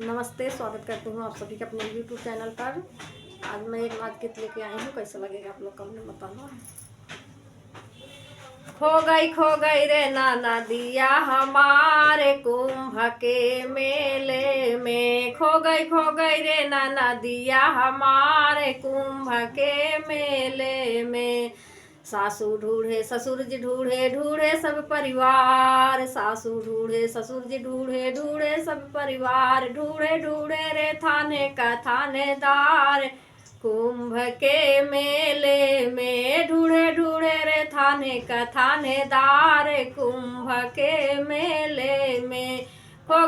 नमस्ते, स्वागत करती हूँ आप सभी के अपने यूट्यूब चैनल पर। आज मैं एक नाच लेके आई हूँ, कैसा लगेगा आप लोग कमेंट में बताना। खो गई रे नाना दिया हमारे कुंभ के मेले में। खो गई रे नाना दिया हमारे कुंभ के मेले में। सासू ढूढ़े ससुर जी ढूढ़े ढूढ़े सब परिवार। सासू ढूढ़े ससुर जी ढूढ़े ढूढ़े सब परिवार। ढूढ़े ढूढ़े रे थाने का थानेदार कुंभ के मेले में। ढूढ़े ढूढ़े रे थाने का थानेदार कुंभ के मेले में। खो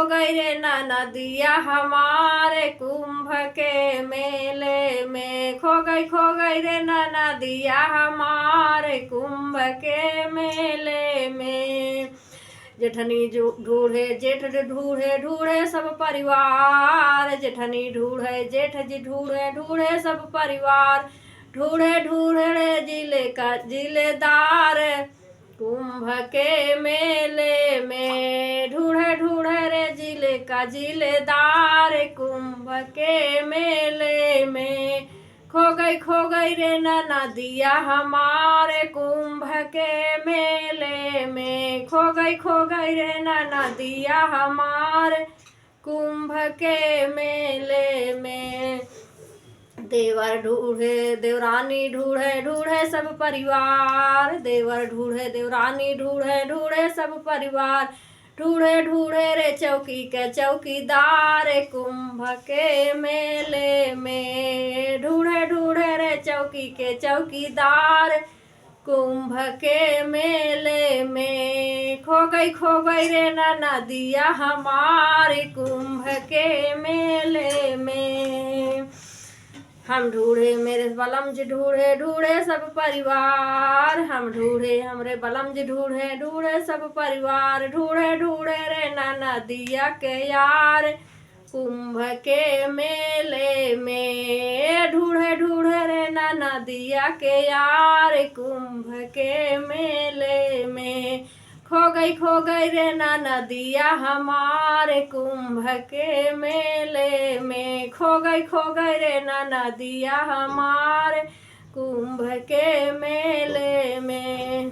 गई रे नाना दिया हमारे कुंभ के मेले में। खो गई रे नाना दिया हमारे कुंभ के मेले में। जेठनी ढूढ़े जेठ ढूढ़े ढूढ़े सब परिवार। जेठनी ढूढ़े जेठ जी ढूढ़े ढूढ़े सब परिवार। ढूढ़े ढूढ़े जिले का जिलेदार कुंभ के मेले में। ढूढ़े ढूढ़े रे जिले का जिलेदार कुंभ के मेले में। खो गई रे नाना दिया हमारे कुंभ के मेले में। खो गई रे नाना दिया हमारे कुंभ के मेले में। देवर ढूढ़े देवरानी ढूढ़े ढूढ़े सब परिवार। देवर ढूढ़े देवरानी ढूढ़े ढूढ़े सब परिवार। ढूढ़े ढूढ़े रे चौकी के चौकीदार कुंभ के मेले में। ढूढ़े ढूढ़े रे चौकी के चौकीदार कुंभ के मेले में। खो गई रे नाना दिया हमारे कुंभ के मेले में। हम ढूढ़े मेरे बलम जी ढूढ़े ढूढ़े सब परिवार। हम ढूढ़े हमरे बलम जी ढूढ़े ढूढ़े सब परिवार। ढूढ़े ढूढ़े रे नाना दिया के यार कुंभ के मेले में। ढूढ़े ढूढ़े रे नाना दिया के यार कुंभ के मेले में। खो गई रे नाना दिया हमारे कुंभ के मेले में। खो गई रे नाना दिया हमारे कुंभ के मेले में।